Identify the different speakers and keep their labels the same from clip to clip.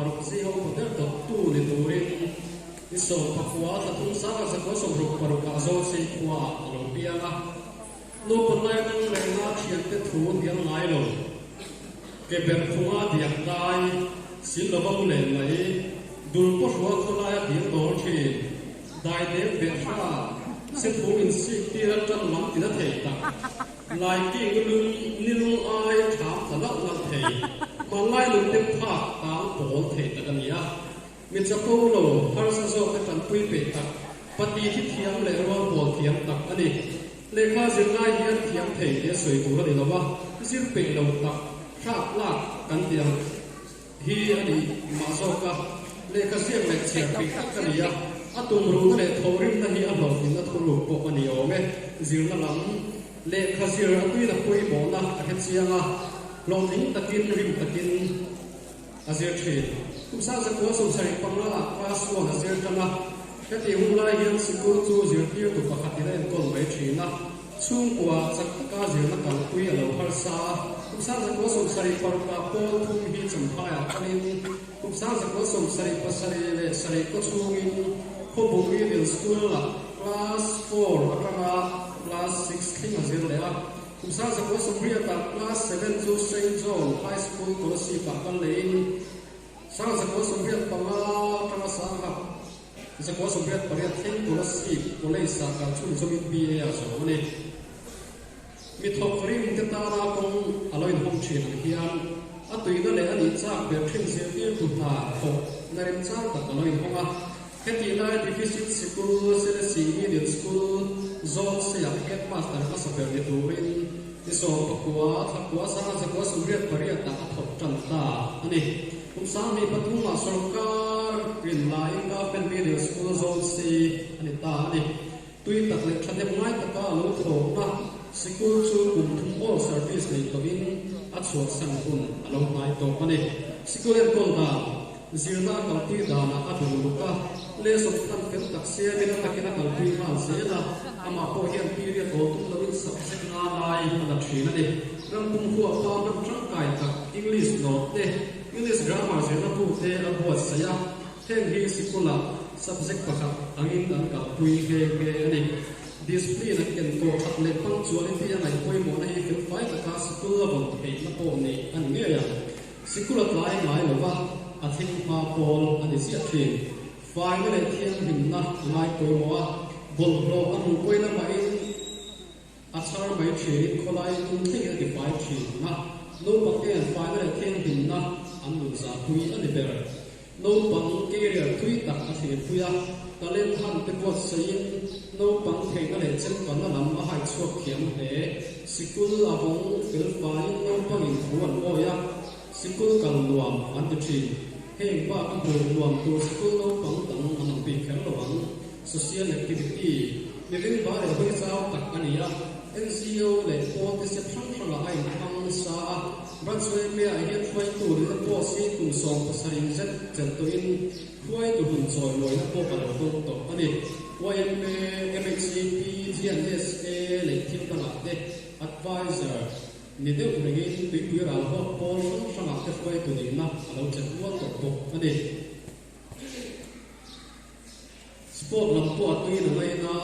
Speaker 1: paruk si ho hotel to tu ni turin iso pakwa ta tung sa ka ko so ro paruk ka zo si kwa lo pia la no panai nang le na thian te thu diang ngai lo ke ber khunga diak dai sil lo ba le mai dul po ro ko la ya diang do thi dai de be tha se thu in si ti ra tan lam ti na thei ta lai ki ngulun nilu ai tham ta la la thei ma lai lu te pha ta bol thei ta kan ya mi cha ko lo har sa zo ka tan pui pe ta pati thi thiam le ro bol thiam ta ani le kha zin lai hian thiam thei te soi tu ra ni lo wa zir pe lo ta kha la kan tiang hi ani ma zo ka le kha siang le che pe ta kan ya atum ru le thorim na hi a lo ni na thulu po ani o me zir na lam le kha zir a tui na pui mo na a he chianga long ling takin rim takin azir thei kum sa za ko so sai pangla class 1 azir tana ke ti hu lai hian sikul chu zir tir tu pakhat ina en kol mai thina chung kwa chak ka zir na kal pui a lo har sa kum sa za ko so sai par ka pol thum hi cham phaya kanin kum sa za ko so sai pasari le sai ko chungin ko bu wi bil school la class 4 akama class 6 thing azir le a kum sa za ko so ri ta class 7 chu St John High School ko si pa kan lein sa za ko so ri pa ma ta sa ha za ko so ri pa ri thing ko si ko le sa ka chun so min bi a so ne mi thok rim te ta ra kong aloin hom thin hian a tui na le ani cha be thin se ti tu ta tho na rim cha ta aloin honga heti lai deficit school se medium school zone se ya headmaster ka sa be turin ti so pakwa thakwa sa za ko so ri pa ri ta thok tan ta ani kum sa mi patuma sarkar green line ka pen medium school zone se ani ta ani tui tak le thade mai ta ka lo tho na sikul chu kum thum all service nei to in a chuak sang kun alo mai to ani sikul en kol da zirna kal ti da na a thu ka le so tan ken tak se ni na takina kal pi ma se na ama po hian period ho tum lo in subject na lai na thina ni ram kum khu pa na trang kai ta english note te english grammar se na pu te a bo sa ya theng hi sikula subject pakhat angin dan ka pui he ani discipline na ken ko khat le punctuality na koi mo na hi fit five ka sikul la bon he na po ni an nge ya sikula lai ngai lo wa a thing ma pol ani si a thin fai na le thiam him na ngai koi mo a bol ro anu koi na mai a char mai thi kholai tum thing ki fai thi na no pa ke fai na le thiam him na an lu sa pui ani ber no pang career thui tak a thi puya talent han te ko sein no pang thei na le chen kan na lam a hai chuak thiam te sikul a bong fel fai no pang in thuan o ya sikul kal luam an ti thi hei pa ka bu luam tu sikul no pang tang an pi khel lawang social activity living ba le hoi sao tak ani ya NCO le ko te se thang thang ai thang sa ban soi me ai hian thoi tu le po si tu song pa sarin zet chen to in thoi tu hun choi loi na po pa lo to ani YM MHCP GNSA le thim ta la de advisor ni de uregi tu pu ra ho po sang sang te thoi tu ni na lo chen wa to ani sport lam po tu na mai na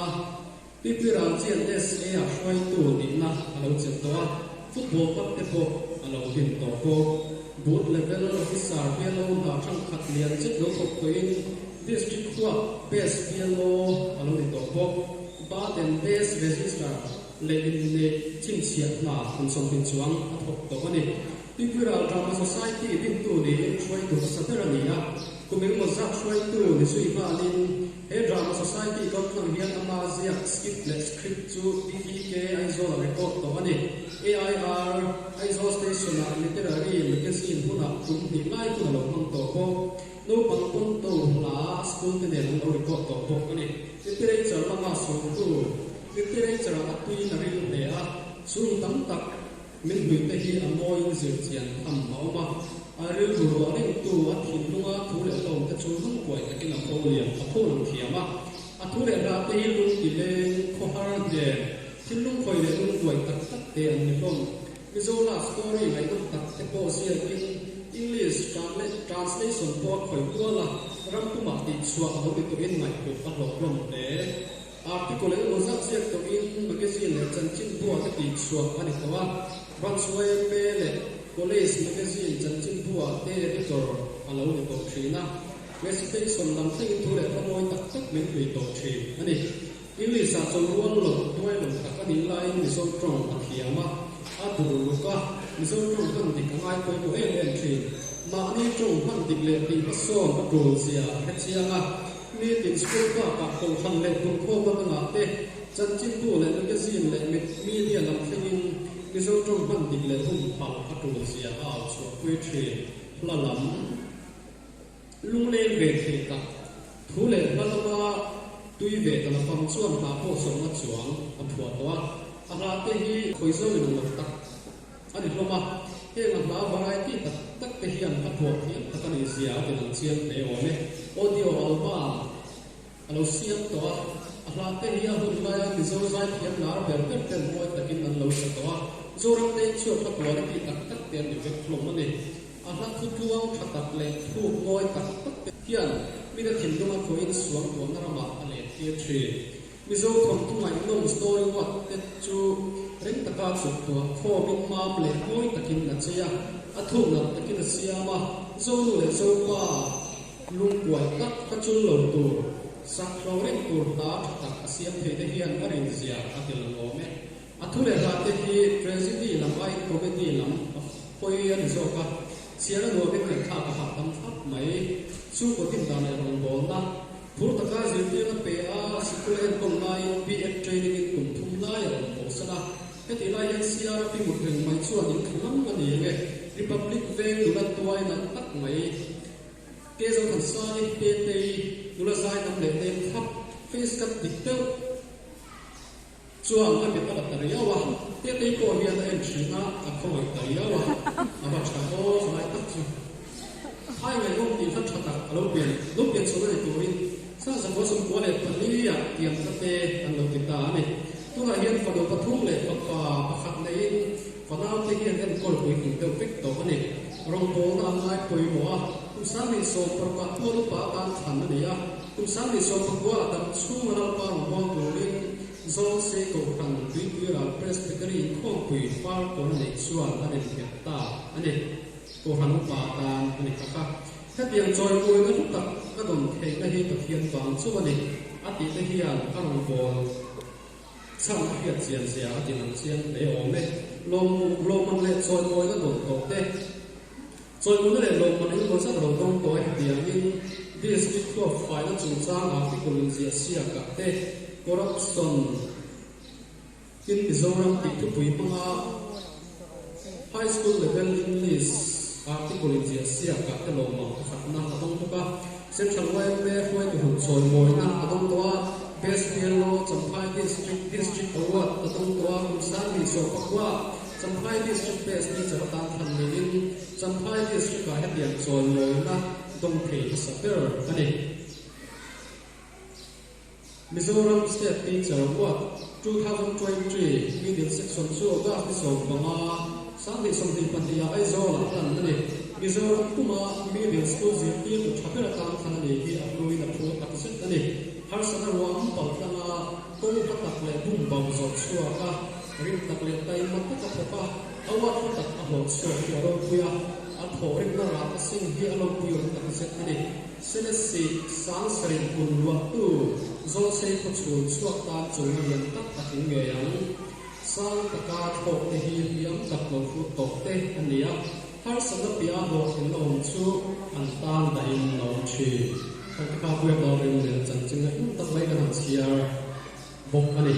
Speaker 1: people are GNSA a thoi tu ni na lo chen to football pat te po alo hin to ko boot level officer pelo na thang khat lian chit lo ko in district kwa base pelo alo ni to ko ba den base register le in le chin sia na kun som tin chuang a thok to ko ni people are drama society din tu ni thoi tu sa ter ni ya kumeng mo za thoi tu ni sui ba lin he drama society ko thang hian ama zia skip le script chu PPK aizo record to ani AIR aizo station literary magazine huna tum ni lai tu lo hang to ko no pang pon to la school te ne lo record to ko ani literature lama so tu literature a tui na ri le a sun tam tak min hui te hi amoi zir chian tham mau ma a ri ru ro ring tu a thin lunga thu le lo te chu lung koi ta kin a pho liam a pho lung thiama a thu le ra te hi lung ti le kho har de thin lung khoi le lung koi tak tak te an ni long mizola story lai lung tak te po sia kin English translation po khoi ko la ram kuma ti chua ho ti to in ngai ko pa lo lom te article lo zak siak to in magazine le chan chin bo ta ti chua ani ko wa Brunswick pe le college magazine chan chin bo te editor alo ni to thina recitation lam thing tu le moi tak tak min ri to thi ani English sa chon ruan lo toy lo ta ka ni lai ni so trong a thiama a tu lu ka ni so trong kan ti ka ngai ko ko en thi ma ni trong han ti le ti pa so ka tu sia he chianga ni tin school ka ko khan le kun ko ba nga te chan chin tu le magazine le media lam thing ni so trong han ti le hum pa ka tu sia a so ko thi la lam lung le ve thi ka thu le la la tui về tầm phong chuan ta po som na chuang a thua to a ra te hi khoi zo ni lo tak ani hloma he na la variety tak tak te hian a thua hi ta kan isia te nang chiang te o me audio album alo siam to a ra te hi a hun la ya ni zo zai hian nar ber ber ten mo takin an lo sa to zo rang te chu ta ko ri tak tak te ni ve hloma ni a ra thu tuang thatak le thu ngoi tak tak te hian mi da thin duma ko in suang ko na rama ale tie tri mi zo khom tu mai long story what te chu ring ta ka chu to kho min ma ple moi takin na chia a thu na takin sia ma zo lu le zo pa lung kwai tak ka chul lo tu sak ro ring tu ta tak asiam the de hian a rin sia a tel lo me a thu le ra te hi tragedy lam ai comedy lam poi an zo ka sia na no be kha ka ha tam thap mai su ko tin da na rong bol na phur ta ka zil ti na pe a school en kong lai BF training in kum thum lai rong bol sana he ti lai en CRP mut reng mai chuan in kham ma ni nge republic ve lu la tuai na tak mai ke zo kan sa ni pe te lu la zai nam le te khap face kat dik te chuan a pe ta ta ya wa te te ko hi an en china a khoi ta ya wa a ba cha o mai tak chu hai ngày hôm thì phát triển đặc lâu biển số này của mình sao sản phẩm số của này phần lý à tiệm các tê ăn đầu tiền ta này tôi là hiện phần đầu tập trung này và khắc này phần nào thì hiện em còn cuối cùng tiêu phích tổ này rong bố nam lai cuối mùa cũng sáng đi số phần quạt mua lúc bà tan thành này à cũng sáng đi số phần quạt tập trung mà làm bao mong của mình do sẽ cầu bằng tuy tuy là presbytery không quỷ phá của này xuân anh em hiện ta anh em cô hắn bà ta này các các tiền rồi cô nó tập các đồng thể cái hi tập hiện toàn số này á thì cái hi các đồng bộ sang hiện diện sẽ thì làm xiên để ổn đấy lom mang lên rồi cô nó đồng tổ đấy rồi cô nó để lom mang lên cô sẽ đồng đồng tổ thì những district of phải nó chủ trang à cái cô liên sia cả đấy corruption in Mizoram thì thu phí mga high school level English article in sia ka te lo ma khat na adong to ka central welfare foi to choi moi na adong to best yellow champhai district award adong to kum sami so pakwa champhai district best ni cha ta than ni in champhai district ka he pian choi moi na dong thei saper ani Mizoram State Teacher Award 2023 Middle Section 2 ga so mama Sunday something pantia ai zo la tan ne Mizoram kuma middle school zirti to chapera tan than ne hi aploi na pro tak set ne har sana ruang pal kana ko tak le bum bang zo chua ka rim tak le tai mat ka phoka awat tak a ho so ya ro puya a tho rim na ra ka sing hi alo puyo tak set ne selesi sang sarin kun luat tu zo se ko chul chuak ta chung yan tak tak nge yang sang taka thok te hi hiam tak lo fu tok te ania har sana pia ho in lo chu an tan da in lo chi ka ka pu ya lo rin le chan chin in tak lai ka na chia bok ani